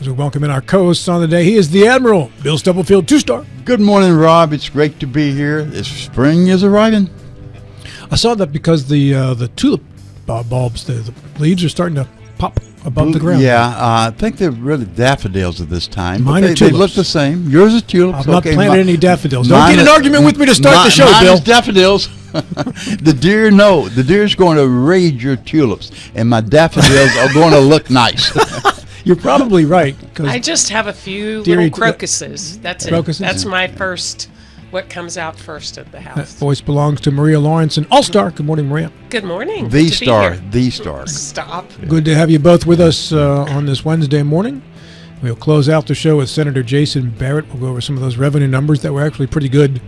As we welcome in our co-hosts on the day, he is the Admiral, Bill Stubblefield, 2-star. Good morning, Rob. It's great to be here. Spring is arriving. I saw that because the tulip bulbs, the leaves are starting to pop above the ground. Yeah, I think they're really daffodils at this time. Mine are they look tulips. the same. Yours is tulips. I've not planted any daffodils. Don't get in an argument with me to start the show, mine Bill. Is daffodils. The deer, no. The deer's going to raid your tulips, and my daffodils are going to look nice. You're probably right. I just have a few little crocuses. That's it. Crocuses? That's my first, what comes out first at the That house. voice belongs to Maria Lawrence, an all-star. Good morning, Maria. Good morning. The Good to be star. here. The star. Stop. Good to have you both with us on this Wednesday morning. We'll close out the show with Senator Jason Barrett. We'll go over some of those revenue numbers that were actually pretty good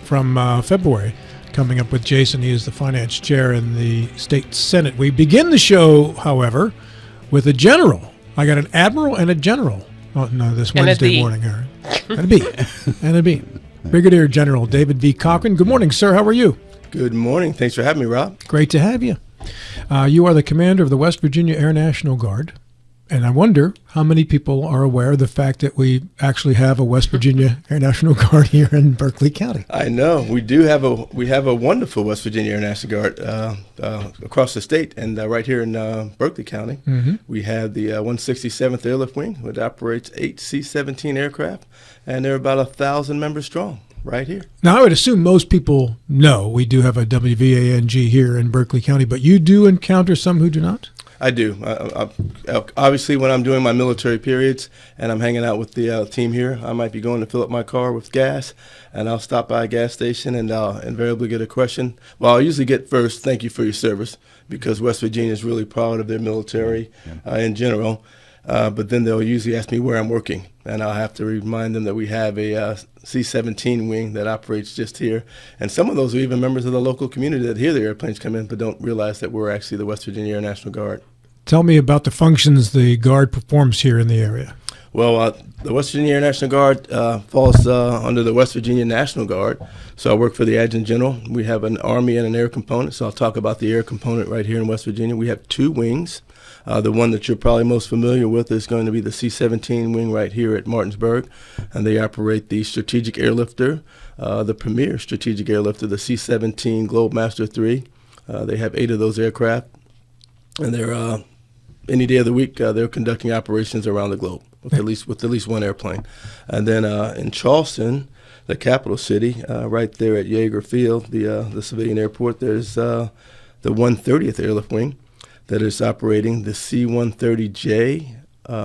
from February. Coming up with Jason, he is the finance chair in the state Senate. We begin the show, however, with a general. I got an admiral and a general this Wednesday morning. And a B. And a B. Brigadier General David V. Cochran. Good morning, sir. How are you? Good morning. Thanks for having me, Rob. Great to have you. You are the commander of the West Virginia Air National Guard. And I wonder how many people are aware of the fact that we actually have a West Virginia Air National Guard here in Berkeley County. I know we do have a wonderful West Virginia Air National Guard across the state, and right here in Berkeley County, we have the 167th Airlift Wing, which operates 8 C-17 aircraft, and they're about 1,000 members strong right here. Now, I would assume most people know we do have a WVANG here in Berkeley County, but you do encounter some who do not? I do. Obviously, when I'm doing my military periods and I'm hanging out with the team here, I might be going to fill up my car with gas, and I'll stop by a gas station and I'll invariably get a question. Well, I'll usually get first, thank you for your service, because West Virginia is really proud of their military in general. But then they'll usually ask me where I'm working, and I'll have to remind them that we have a C-17 wing that operates just here. And some of those are even members of the local community that hear the airplanes come in but don't realize that we're actually the West Virginia Air National Guard. Tell me about the functions the Guard performs here in the area. Well, the West Virginia Air National Guard falls under the West Virginia National Guard. So I work for the Adjutant General. We have an Army and an air component, so I'll talk about the air component right here in West Virginia. We have 2 wings. The one that you're probably most familiar with is going to be the C-17 wing right here at Martinsburg, and they operate the strategic airlifter, the premier strategic airlifter, the C-17 Globemaster III. They have 8 of those aircraft, and they're any day of the week they're conducting operations around the globe with at least one airplane. And then in Charleston, the capital city, right there at Yeager Field, the civilian airport, there's the 130th Airlift Wing that is operating the C-130J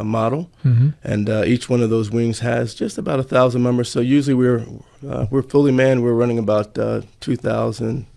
model, and each one of those wings has just about 1,000 members. So usually we're fully manned. We're running about 2,000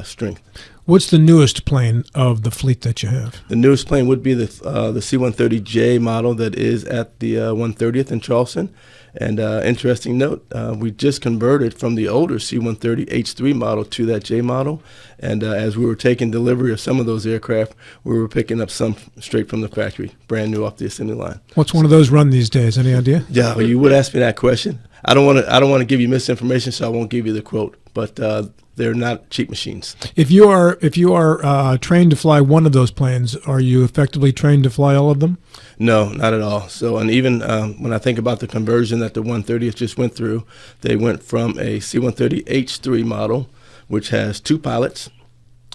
strength. What's the newest plane of the fleet that you have? The newest plane would be the C-130J model that is at the 130th in Charleston. And interesting note, we just converted from the older C-130H3 model to that J model. And as we were taking delivery of some of those aircraft, we were picking up some straight from the factory, brand new off the assembly line. What's one of those run these days? Any idea? Yeah, well, you would ask me that question. I don't want to give you misinformation, so I won't give you the quote. But they're not cheap machines. If you are trained to fly one of those planes, are you effectively trained to fly all of them? No, not at all. So, and even when I think about the conversion that the 130th just went through, they went from a C-130H3 model, which has 2 pilots,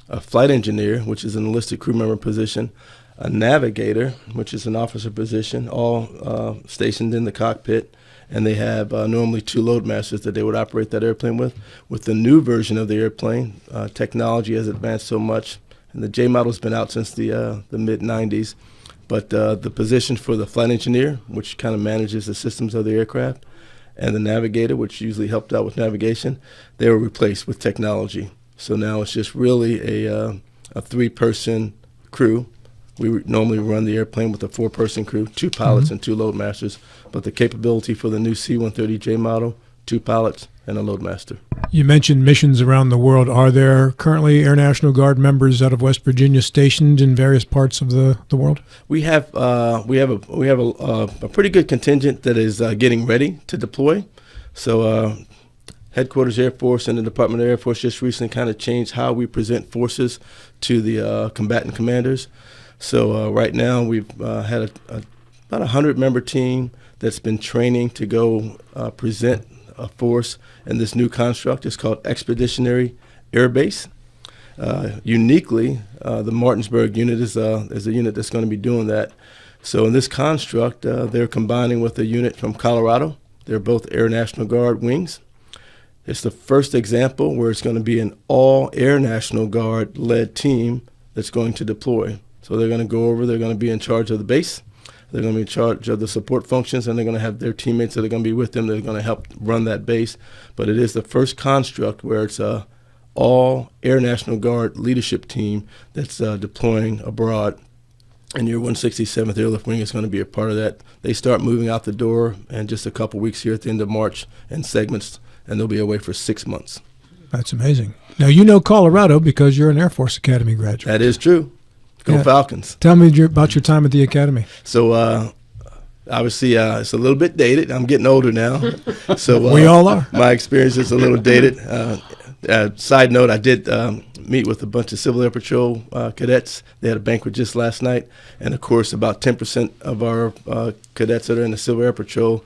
a flight engineer, which is an enlisted crew member position, a navigator, which is an officer position, all stationed in the cockpit. And they have normally 2 loadmasters that they would operate that airplane with. With the new version of the airplane, technology has advanced so much, and the J model's been out since the mid-'90s. But the position for the flight engineer, which kind of manages the systems of the aircraft, and the navigator, which usually helped out with navigation, they were replaced with technology. So now it's just really a 3-person crew. We normally run the airplane with a 4-person crew, 2 pilots and 2 loadmasters. But the capability for the new C-130J model, 2 pilots and a loadmaster. You mentioned missions around the world. Are there currently Air National Guard members out of West Virginia stationed in various parts of the world? We have a pretty good contingent that is getting ready to deploy. So Headquarters Air Force and the Department of Air Force just recently kind of changed how we present forces to the combatant commanders. So right now we've had about a 100-member team that's been training to go present a force in this new construct. It's called Expeditionary Air Base. Uniquely, the Martinsburg unit is a unit that's going to be doing that. So in this construct, they're combining with a unit from Colorado. They're both Air National Guard wings. It's the first example where it's going to be an all Air National Guard led team that's going to deploy. So they're going to go over, they're going to be in charge of the base, they're going to be in charge of the support functions, and they're going to have their teammates that are going to be with them that are going to help run that base. But it is the first construct where it's a all Air National Guard leadership team that's deploying abroad. And your 167th Airlift Wing is going to be a part of that. They start moving out the door in just a couple weeks here at the end of March in segments, and they'll be away for 6 months. That's amazing. Now, you know Colorado because you're an Air Force Academy graduate. That is true. Go Falcons. Tell me about your time at the Academy. So, obviously, it's a little bit dated. I'm getting older now. So we all are. My experience is a little dated. Side note, I did meet with a bunch of Civil Air Patrol cadets. They had a banquet just last night. And, of course, about 10% of our cadets that are in the Civil Air Patrol,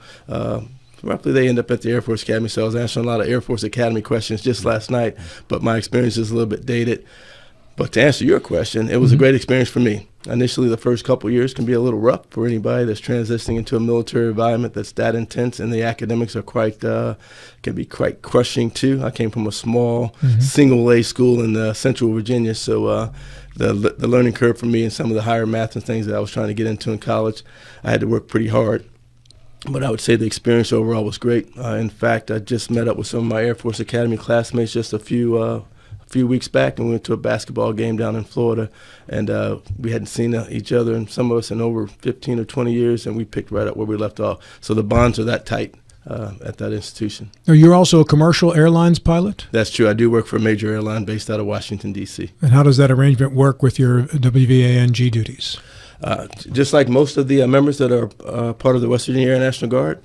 roughly they end up at the Air Force Academy. So I was answering a lot of Air Force Academy questions just last night. But my experience is a little bit dated. But to answer your question, it was a great experience for me. Initially, the first couple of years can be a little rough for anybody that's transitioning into a military environment that's that intense, and the academics are can be quite crushing too. I came from a small single A school in Central Virginia, so the learning curve for me and some of the higher math and things that I was trying to get into in college, I had to work pretty hard. But I would say the experience overall was great. In fact, I just met up with some of my Air Force Academy classmates just a few weeks back, and we went to a basketball game down in Florida, and we hadn't seen each other, and some of us in over 15 or 20 years, and we picked right up where we left off. So the bonds are that tight at that institution. Now, you're also a commercial airlines pilot? That's true. I do work for a major airline based out of Washington, D.C. And how does that arrangement work with your WVANG duties? Just like most of the members that are part of the West Virginia Air National Guard,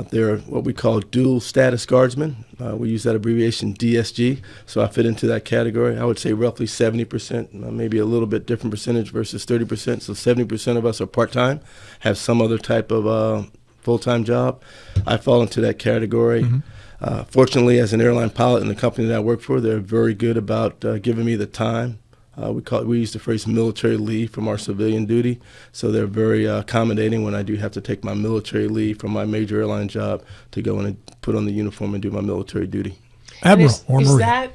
they're what we call dual status guardsmen. We use that abbreviation DSG, so I fit into that category. I would say roughly 70%, maybe a little bit different percentage versus 30%. So 70% of us are part-time, have some other type of full-time job. I fall into that category. Fortunately, as an airline pilot in the company that I work for, they're very good about giving me the time. We use the phrase military leave from our civilian duty, so they're very accommodating when I do have to take my military leave from my major airline job to go in and put on the uniform and do my military duty. Admiral or is Marine. that,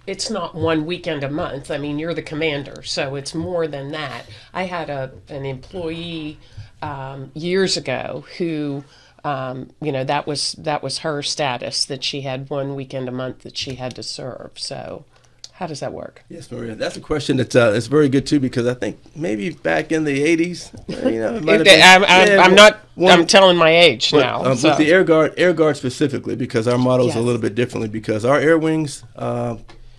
it's not one weekend a month. I mean, you're the commander, so it's more than that. I had an employee years ago who, that was her status, that she had one weekend a month that she had to serve. So how does that work? Yes, Maria, that's a question that's very good too, because I think maybe back in the 80s, I'm telling my age now. With the Air Guard specifically, because our model is a little bit differently, because our air wings,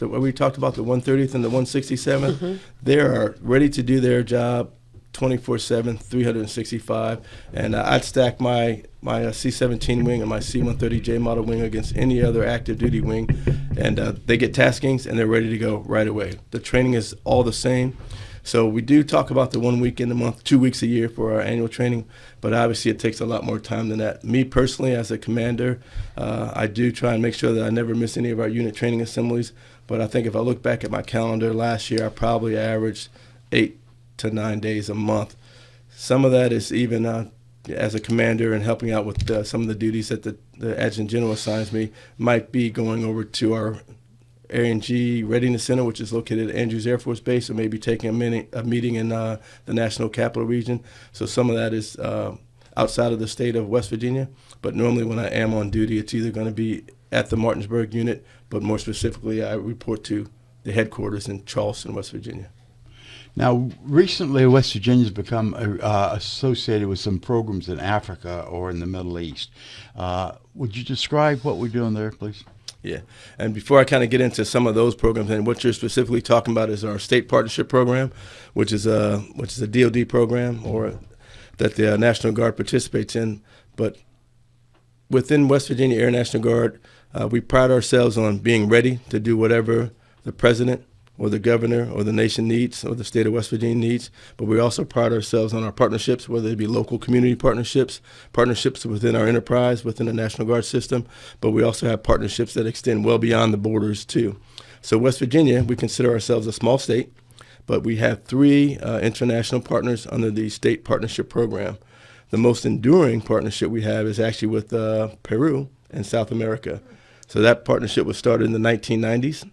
we talked about the 130th and the 167th, they are ready to do their job 24/7, 365, and I'd stack my C-17 wing and my C-130J model wing against any other active duty wing, and they get taskings and they're ready to go right away. The training is all the same. So we do talk about the 1 week in a month, 2 weeks a year for our annual training, but obviously it takes a lot more time than that. Me personally, as a commander, I do try and make sure that I never miss any of our unit training assemblies, but I think if I look back at my calendar last year, I probably averaged 8 to 9 days a month. Some of that is even as a commander and helping out with some of the duties that the Adjutant General assigns me, might be going over to our A&G Readiness Center, which is located at Andrews Air Force Base, or maybe taking a meeting in the National Capital Region. So some of that is outside of the state of West Virginia, but normally when I am on duty, it's either going to be at the Martinsburg unit, but more specifically, I report to the headquarters in Charleston, West Virginia. Now, recently, West Virginia's become associated with some programs in Africa or in the Middle East. Would you describe what we're doing there, please? Yeah, and before I kind of get into some of those programs, and what you're specifically talking about is our state partnership program, which is a DoD program or that the National Guard participates in. But within West Virginia Air National Guard, we pride ourselves on being ready to do whatever the president or the governor or the nation needs or the state of West Virginia needs, but we also pride ourselves on our partnerships, whether they be local community partnerships, partnerships within our enterprise, within the National Guard system, but we also have partnerships that extend well beyond the borders too. So West Virginia, we consider ourselves a small state, but we have 3 international partners under the state partnership program. The most enduring partnership we have is actually with Peru and South America. So that partnership was started in the 1990s.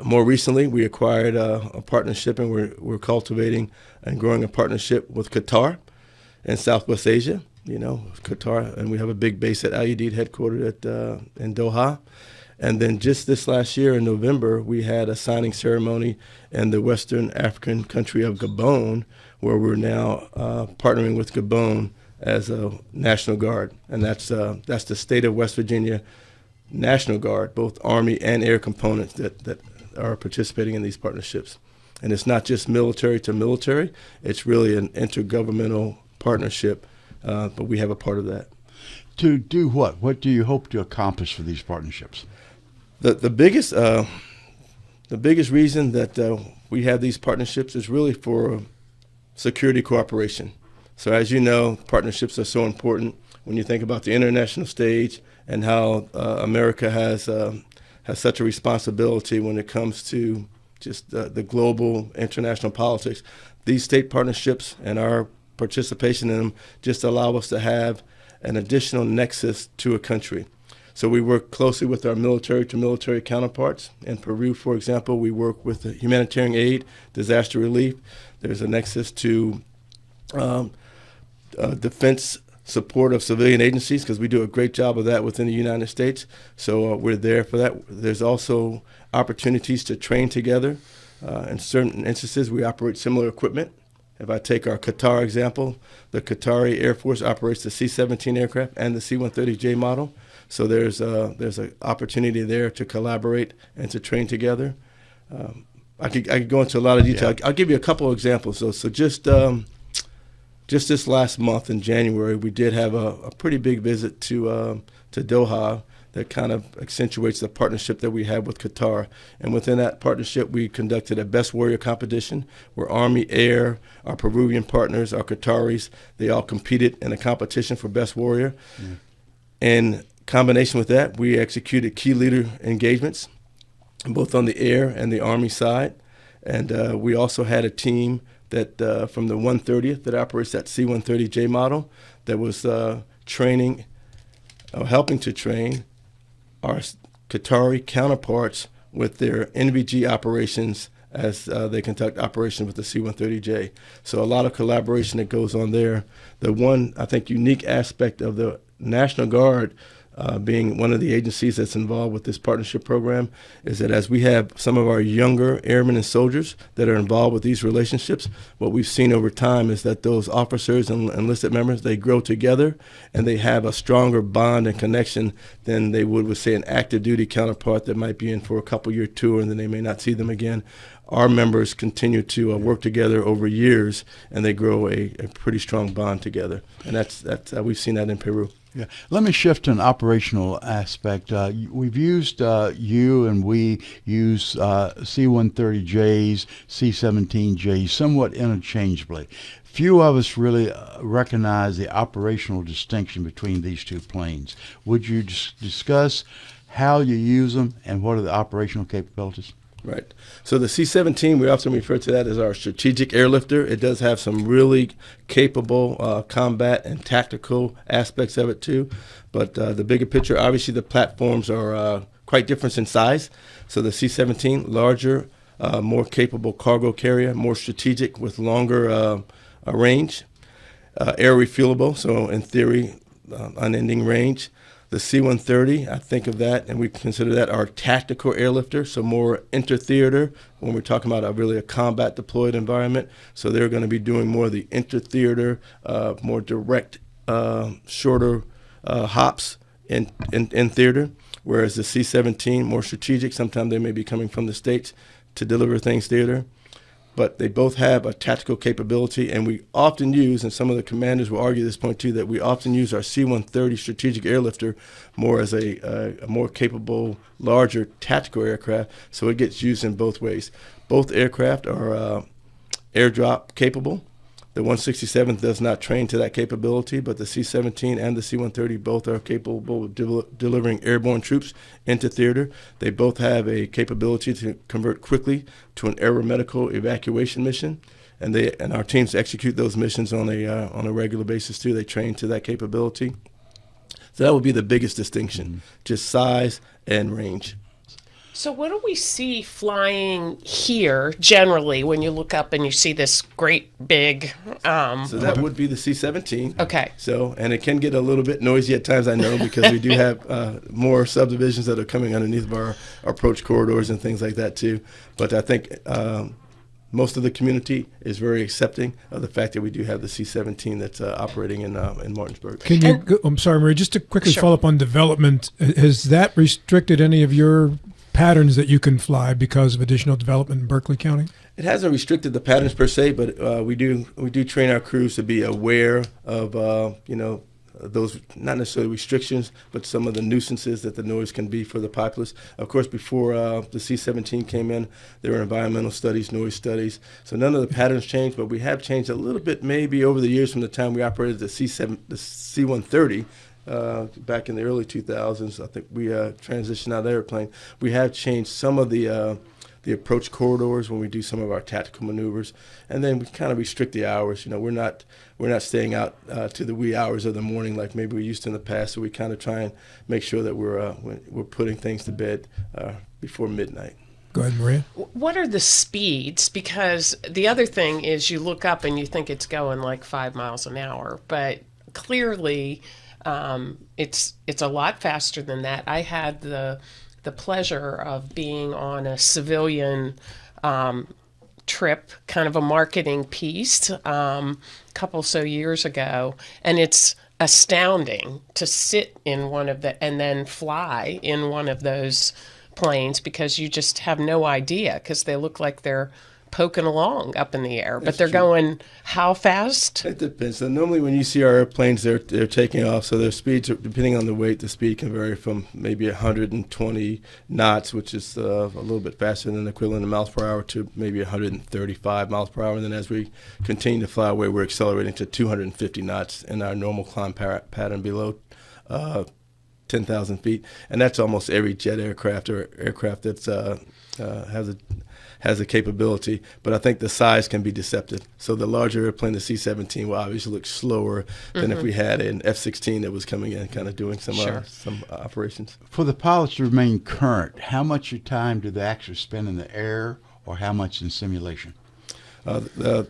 More recently, we acquired a partnership, and we're cultivating and growing a partnership with Qatar in Southwest Asia. You know, Qatar, and we have a big base at Al Udeid headquartered in Doha. And then just this last year in November, we had a signing ceremony in the Western African country of Gabon, where we're now partnering with Gabon as a National Guard, and that's the state of West Virginia National Guard, both Army and Air components that are participating in these partnerships. And it's not just military to military, it's really an intergovernmental partnership, but we have a part of that. To do what? What do you hope to accomplish for these partnerships? The biggest reason that we have these partnerships is really for security cooperation. So as you know, partnerships are so important when you think about the international stage and how America has such a responsibility when it comes to just the global international politics. These state partnerships and our participation in them just allow us to have an additional nexus to a country. So we work closely with our military-to-military counterparts. In Peru, for example, we work with humanitarian aid, disaster relief. There's a nexus to defense support of civilian agencies, because we do a great job of that within the United States. So we're there for that. There's also opportunities to train together. In certain instances, we operate similar equipment. If I take our Qatar example, the Qatari Air Force operates the C-17 aircraft and the C-130J model. So there's an opportunity there to collaborate and to train together. I could go into a lot of detail. Yeah. I'll give you a couple of examples. So just this last month in January, we did have a pretty big visit to Doha that kind of accentuates the partnership that we have with Qatar. And within that partnership, we conducted a Best Warrior competition where Army, Air, our Peruvian partners, our Qataris, they all competed in a competition for Best Warrior. Mm. In combination with that, we executed key leader engagements, both on the Air and the Army side. And we also had a team that from the 130th that operates that C-130J model that was training, helping to train our Qatari counterparts with their NVG operations as they conduct operations with the C-130J. So a lot of collaboration that goes on there. The one, I think, unique aspect of the National Guard being one of the agencies that's involved with this partnership program is that as we have some of our younger airmen and soldiers that are involved with these relationships, what we've seen over time is that those officers and enlisted members, they grow together and they have a stronger bond and connection than they would with, say, an active duty counterpart that might be in for a couple-year tour and then they may not see them again. Our members continue to work together over years and they grow a pretty strong bond together. And that's we've seen that in Peru. Yeah. Let me shift to an operational aspect. We've used, you and we use C-130Js, C-17Js somewhat interchangeably. Few of us really recognize the operational distinction between these two planes. Would you discuss how you use them and what are the operational capabilities? Right. So the C-17, we often refer to that as our strategic airlifter. It does have some really capable combat and tactical aspects of it too. But the bigger picture, obviously the platforms are quite different in size. So the C-17, larger, more capable cargo carrier, more strategic with longer range, air refuelable, so in theory, unending range. The C-130, I think of that, and we consider that our tactical airlifter, so more inter-theater when we're talking about a combat deployed environment. So they're going to be doing more of the inter-theater, more direct, shorter hops in theater, whereas the C-17, more strategic. Sometimes they may be coming from the States to deliver things theater. but they both have a tactical capability, and we often use, and some of the commanders will argue this point too, that we often use our C-130 strategic airlifter more as a more capable, larger tactical aircraft, so it gets used in both ways. Both aircraft are airdrop capable. The 167th does not train to that capability, but the C-17 and the C-130 both are capable of delivering airborne troops into theater. They both have a capability to convert quickly to an aeromedical evacuation mission, and our teams execute those missions on a regular basis too. They train to that capability. So that would be the biggest distinction, just size and range. So what do we see flying here generally when you look up and you see this great big? So that would be the C-17. Okay. So, and it can get a little bit noisy at times, I know, because we do have more subdivisions that are coming underneath of our approach corridors and things like that too. But I think most of the community is very accepting of the fact that we do have the C-17 that's operating in Martinsburg. Can you? I'm sorry, Marie. Just to quickly Sure. follow up on development, has that restricted any of your patterns that you can fly because of additional development in Berkeley County? It hasn't restricted the patterns per se, but we do train our crews to be aware of those, not necessarily restrictions, but some of the nuisances that the noise can be for the populace. Of course, before the C-17 came in, there were environmental studies, noise studies. So none of the patterns changed, but we have changed a little bit maybe over the years from the time we operated the C-130. Back in the early 2000s, I think we transitioned out of the airplane. We have changed some of the approach corridors when we do some of our tactical maneuvers, and then we kind of restrict the hours. We're not staying out to the wee hours of the morning like maybe we used to in the past. So we kind of try and make sure that we're putting things to bed before midnight. Go ahead, Maria. What are the speeds? Because the other thing is you look up and you think it's going like 5 miles an hour, but clearly it's a lot faster than that. I had the pleasure of being on a civilian trip, kind of a marketing piece, couple so years ago, and it's astounding to sit in one of the and then fly in one of those planes because you just have no idea because they look like they're poking along up in the air, but they're going how fast? It depends. So normally when you see our airplanes, they're taking off. So their speeds, depending on the weight, the speed can vary from maybe 120 knots, which is a little bit faster than the equivalent of miles per hour, to maybe 135 miles per hour. And then as we continue to fly away, we're accelerating to 250 knots in our normal climb pattern below 10,000 feet. And that's almost every jet aircraft or aircraft that's has a capability, but I think the size can be deceptive. So the larger airplane, the C-17, will obviously look slower than if we had an F-16 that was coming in kind of doing some operations. For the pilots to remain current, how much of time do they actually spend in the air, or how much in simulation? The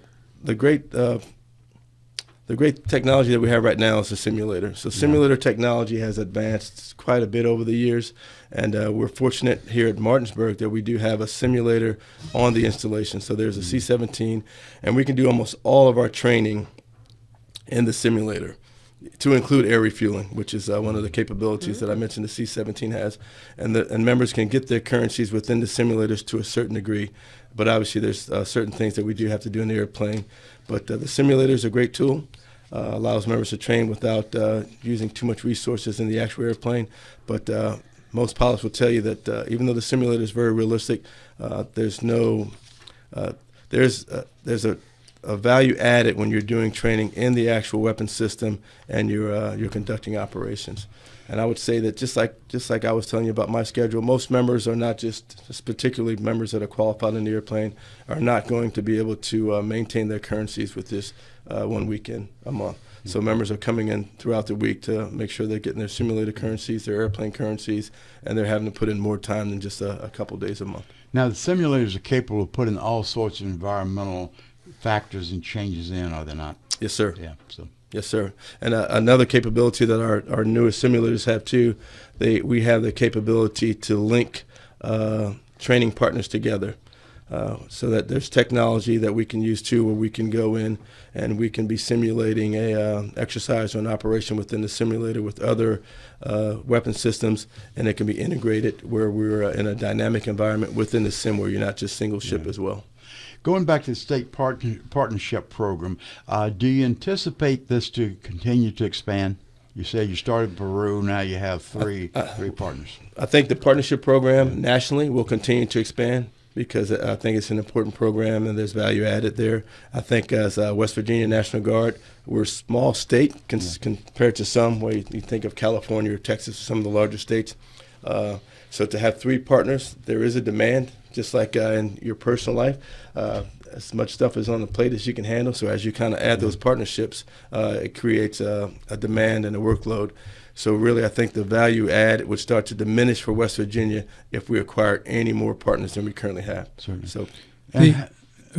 great technology that we have right now is the simulator. So simulator technology has advanced quite a bit over the years, and we're fortunate here at Martinsburg that we do have a simulator on the installation. So there's a C-17, and we can do almost all of our training in the simulator, to include air refueling, which is one of the capabilities that I mentioned the C-17 has. And members can get their currencies within the simulators to a certain degree, but obviously there's certain things that we do have to do in the airplane. But the simulator is a great tool, allows members to train without using too much resources in the actual airplane. But most pilots will tell you that even though the simulator is very realistic, there's a value added when you're doing training in the actual weapon system and you're conducting operations. And I would say that just like I was telling you about my schedule, most members are not just particularly members that are qualified in the airplane are not going to be able to maintain their currencies with this 1 weekend a month. So members are coming in throughout the week to make sure they're getting their simulator currencies, their airplane currencies, and they're having to put in more time than just a couple days a month. Now, the simulators are capable of putting all sorts of environmental factors and changes in, are they not? Yes, sir. Yeah. So. Yes, sir. And another capability that our newest simulators have too, we have the capability to link training partners together, so that there's technology that we can use too, where we can go in and we can be simulating a exercise or an operation within the simulator with other weapon systems, and it can be integrated where we're in a dynamic environment within the sim where you're not just single ship as well. Going back to the state partnership program, do you anticipate this to continue to expand? You said you started in Peru, now you have three partners. I think the partnership program nationally will continue to expand because I think it's an important program and there's value added there. I think as West Virginia National Guard, we're a small state compared to some, where you think of California or Texas, some of the larger states. So to have 3 partners, there is a demand, just like in your personal life. As much stuff is on the plate as you can handle. So as you kind of add those partnerships, it creates a demand and a workload. So really, I think the value add would start to diminish for West Virginia if we acquired any more partners than we currently have. Certainly. So,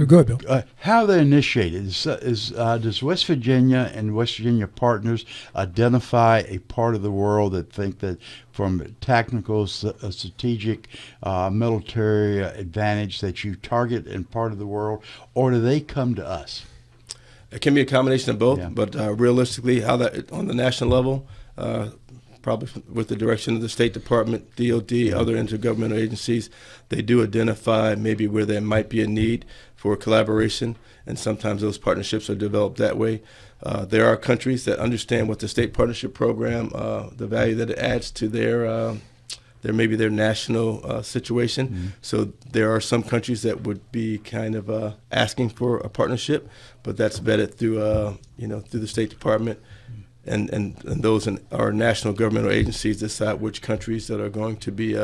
Go ahead, Bill. How they're initiated, does West Virginia and West Virginia partners identify a part of the world that think that from tactical, strategic, military advantage that you target in part of the world, or do they come to us? it can be a combination of both, Yeah. but realistically, how that on the national level, probably with the direction of the State Department, DOD, other intergovernmental agencies, they do identify maybe where there might be a need for collaboration, and sometimes those partnerships are developed that way. There are countries that understand what the state partnership program, the value that it adds to their maybe their national situation. Mm-hmm. So there are some countries that would be kind of asking for a partnership, but that's vetted through through the State Department. And those in our national governmental agencies decide which countries that are going to be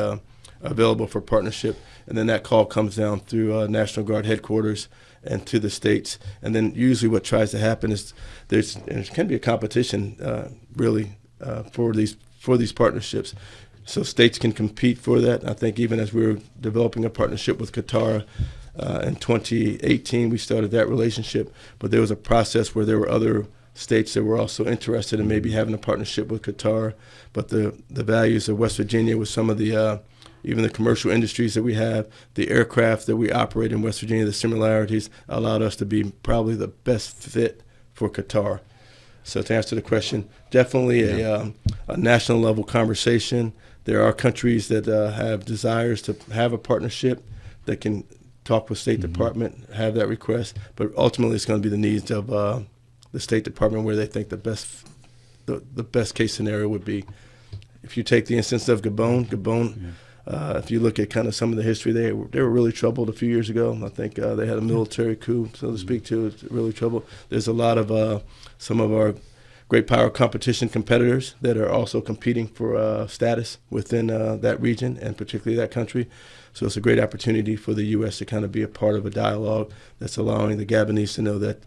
available for partnership. And then that call comes down through National Guard headquarters and to the states. And then usually what tries to happen is there can be a competition for these partnerships. So states can compete for that. I think even as we were developing a partnership with Qatar in 2018, we started that relationship. But there was a process where there were other states that were also interested in maybe having a partnership with Qatar, but the values of West Virginia with some of the even the commercial industries that we have, the aircraft that we operate in West Virginia, the similarities allowed us to be probably the best fit for Qatar. So to answer the question, definitely a national level conversation. There are countries that have desires to have a partnership that can talk with State Department, have that request, but ultimately it's going to be the needs of the State Department where they think the best case scenario would be. If you take the instance of Gabon, if you look at kind of some of the history, they were really troubled a few years ago. I think they had a military coup, so to speak, too. It's really troubled. There's a lot of some of our great power competition competitors that are also competing for status within that region and particularly that country. So it's a great opportunity for the U.S. to kind of be a part of a dialogue that's allowing the Gabonese to know that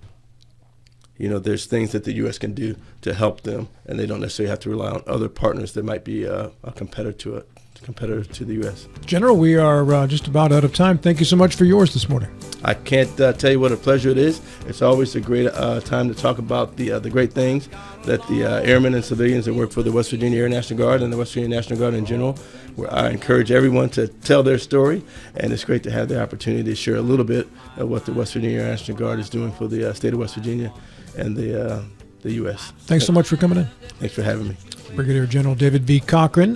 there's things that the U.S. can do to help them, and they don't necessarily have to rely on other partners that might be a competitor to the U.S. General, we are just about out of time. Thank you so much for yours this morning. I can't tell you what a pleasure it is. It's always a great time to talk about the great things that the airmen and civilians that work for the West Virginia Air National Guard and the West Virginia National Guard in general, where I encourage everyone to tell their story, and it's great to have the opportunity to share a little bit of what the West Virginia Air National Guard is doing for the state of West Virginia and the U.S. Thanks so much for coming in. Thanks for having me. Brigadier General David V. Cochran,